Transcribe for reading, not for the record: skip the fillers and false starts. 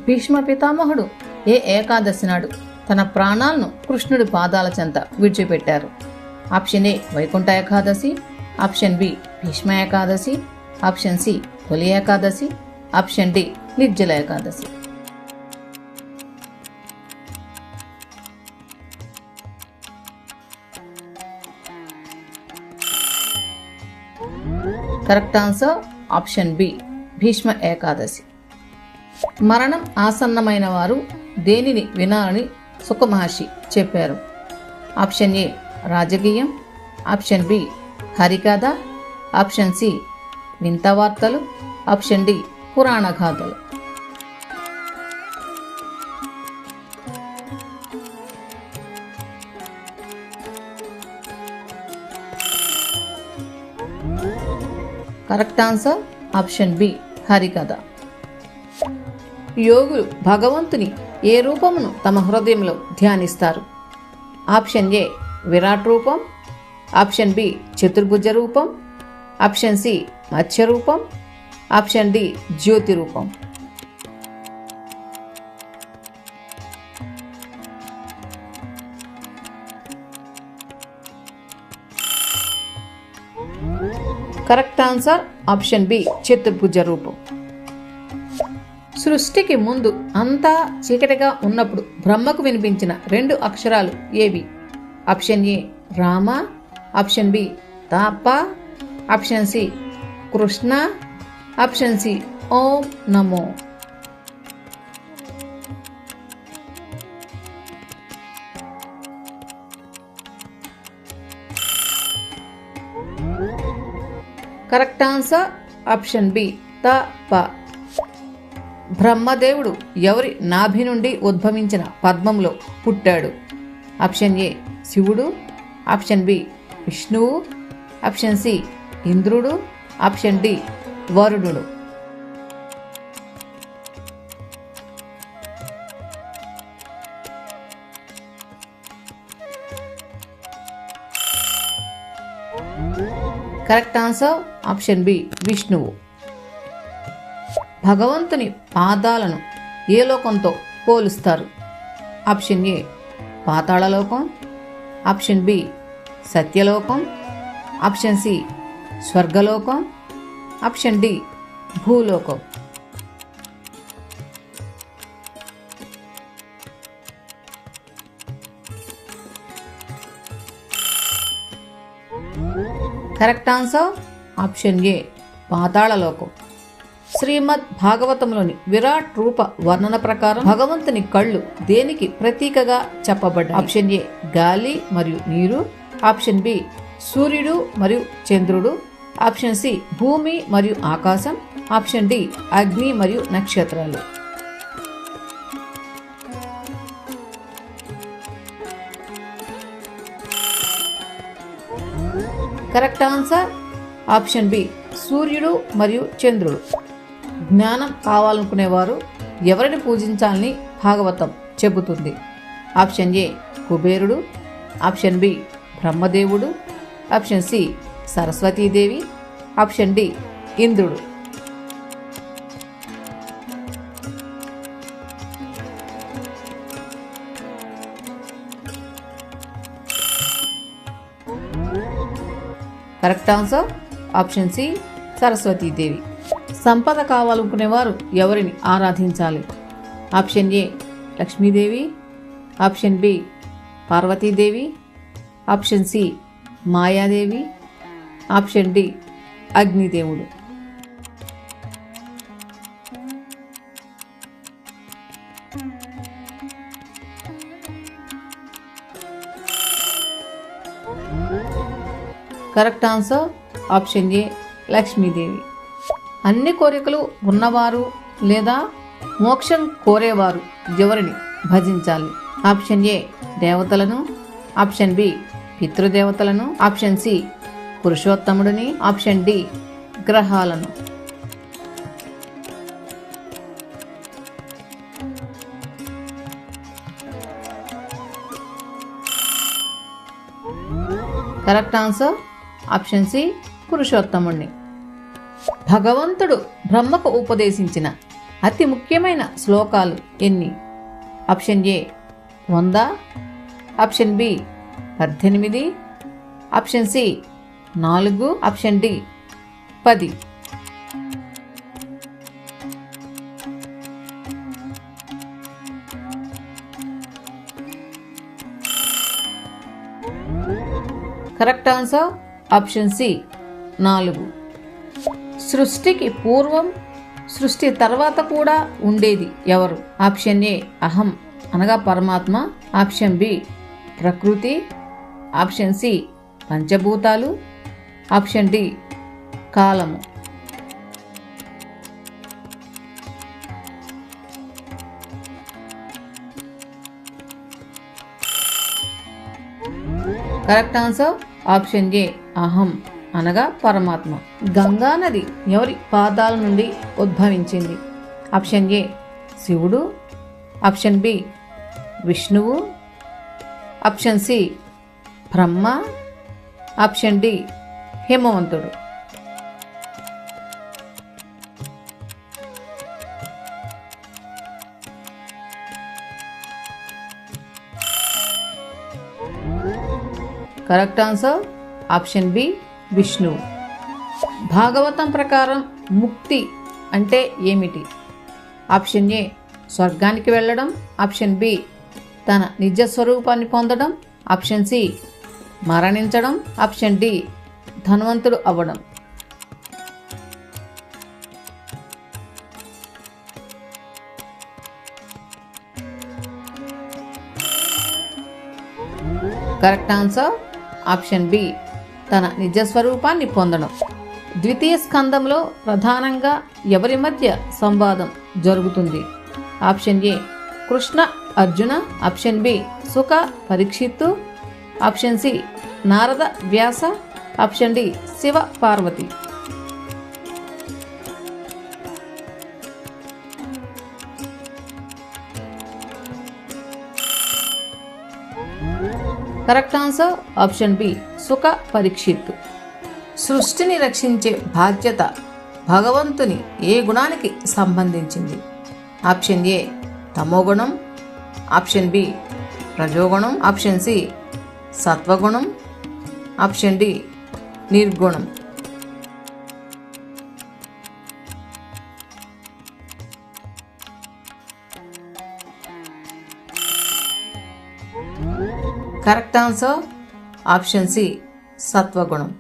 భీష్మ పితామహుడు ఏ ఏకాదశి నాడు తన ప్రాణాలను కృష్ణుడి పాదాల చెంత విడిచిపెట్టారు? Option A Vaikuntha Ekadashi, option B Bhishma Ekadashi, option C తొలి Ekadashi, option D Nirjala Ekadashi. Correct answer option B Bhishma Ekadashi. మరణం ఆసన్నమైన వారు దేనిని వినాలని సుఖ మహర్షి చెప్పారు? ఆప్షన్ ఏ రాజకీయం, ఆప్షన్ బి హరికథ, ఆప్షన్ సి వింత వార్తలు, ఆప్షన్ డి పురాణ గాథలు. కరెక్ట్ ఆన్సర్ ఆప్షన్ బి హరికథ. యోగులు భగవంతుని ఏ రూపమును తమ హృదయంలో ధ్యానిస్తారు? ఆప్షన్ ఏ విరాట్ రూపం, ఆప్షన్ బి చతుర్భుజ రూపం, ఆప్షన్ సి మత్స్య రూపం, ఆప్షన్ డి జ్యోతి రూపం. కరెక్ట్ ఆన్సర్ ఆప్షన్ బి చతుర్భుజ రూపం. సృష్టికి ముందు అంతా చీకటిగా ఉన్నప్పుడు బ్రహ్మకు వినిపించిన 2 అక్షరాలు ఏవి? Option A Rama, option B తాప, option C Krishna, option C ఓం నమో. కరెక్ట్ ఆన్సర్ ఆప్షన్ బి త-ప. బ్రహ్మదేవుడు ఎవరి నాభి నుండి ఉద్భవించిన పద్మంలో పుట్టాడు? ఆప్షన్ ఏ శివుడు, ఆప్షన్ బి విష్ణువు, ఆప్షన్ సి ఇంద్రుడు, ఆప్షన్ డి వరుణుడు. కరెక్ట్ ఆన్సర్ ఆప్షన్ బి విష్ణువు. భగవంతుని పాదాలను ఏ లోకంతో పోలుస్తారు? ఆప్షన్ ఏ పాతాళలోకం, ఆప్షన్ బి సత్యలోకం, ఆప్షన్ సి స్వర్గలోకం, ఆప్షన్ డి భూలోకం. కరెక్ట్ ఆన్సర్ ఆప్షన్ ఏ పాతాళలోకం. శ్రీమద్ భాగవతంలోని విరాట్ రూప వర్ణన ప్రకారం భగవంతుని కళ్ళు దేనికి ప్రతీకగా చెప్పబడ్డాయి? ఆప్షన్ ఏ గాలి మరియు నీరు, ఆప్షన్ బి సూర్యుడు మరియు చంద్రుడు, ఆప్షన్ సి భూమి మరియు ఆకాశం, ఆప్షన్ డి అగ్ని మరియు నక్షత్రాలు. కరెక్ట్ ఆన్సర్ ఆప్షన్ బి సూర్యుడు మరియు చంద్రుడు. జ్ఞానం కావాలనుకునేవారు ఎవరిని పూజించాలని భాగవతం చెబుతుంది? ఆప్షన్ ఏ కుబేరుడు, ఆప్షన్ బి బ్రహ్మదేవుడు, option C Saraswati Devi, option D ఇంద్రుడు. Correct answer option C Saraswati Devi. సంపద కావాలనుకునేవారు ఎవరిని ఆరాధించాలి? Option A Lakshmi Devi, option B Parvati Devi, option C Maya Devi, option D అగ్నిదేవుడు. Correct answer option A Lakshmi Devi. అన్ని కోరికలు ఉన్నవారు లేదా మోక్షం కోరేవారు ఎవరిని భజించాలి? ఆప్షన్ ఏ దేవతలను, ఆప్షన్ బి పితృదేవతలను, ఆప్షన్ సి పురుషోత్తముడిని, ఆప్షన్ డి గ్రహాలను. కరెక్ట్ ఆన్సర్ ఆప్షన్ సి పురుషోత్తముణ్ణి. భగవంతుడు బ్రహ్మకు ఉపదేశించిన అతి ముఖ్యమైన శ్లోకాలు ఎన్ని? Option A 100, option B 18, option C 4, option D 10. Correct answer option C 4. సృష్టికి పూర్వం, సృష్టి తర్వాత కూడా ఉండేది ఎవరు? ఆప్షన్ ఏ అహం అనగా పరమాత్మ, ఆప్షన్ బి ప్రకృతి, ఆప్షన్ సి పంచభూతాలు, ఆప్షన్ డి కాలము. కరెక్ట్ ఆన్సర్ ఆప్షన్ ఏ అహం అనగా పరమాత్మ. గంగా నది ఎవరి పాదాల నుండి ఉద్భవించింది? ఆప్షన్ ఏ శివుడు, ఆప్షన్ బి విష్ణువు, option C Brahma, option D హిమవంతుడు. కరెక్ట్ ఆన్సర్ ఆప్షన్ బి విష్ణువు. భాగవతం ప్రకారం ముక్తి అంటే ఏమిటి? ఆప్షన్ ఏ స్వర్గానికి వెళ్ళడం, ఆప్షన్ బి తన నిజ స్వరూపాన్ని పొందడం, ఆప్షన్ సి మరణించడం, ఆప్షన్ డి ధనవంతుడు అవ్వడం. కరెక్ట్ ఆన్సర్ ఆప్షన్ బి తన నిజ స్వరూపాన్ని పొందడం. ద్వితీయ స్కందంలో ప్రధానంగా ఎవరి మధ్య సంవాదం జరుగుతుంది? Option A Krishna Arjuna, option B Shuka పరీక్షిత్తు, option C Narada Vyasa, option D Shiva Parvati. Correct answer option B Shuka పరీక్షిత్తు. సృష్టిని రక్షించే బాధ్యత భగవంతుని ఏ గుణానికి సంబంధించింది? ఆప్షన్ ఏ తమోగుణం, ఆప్షన్ బి రజోగుణం, ఆప్షన్ సి సత్వగుణం, ఆప్షన్ డి నిర్గుణం. కరెక్ట్ ఆన్సర్ ఆప్షన్ సి సత్వగుణం.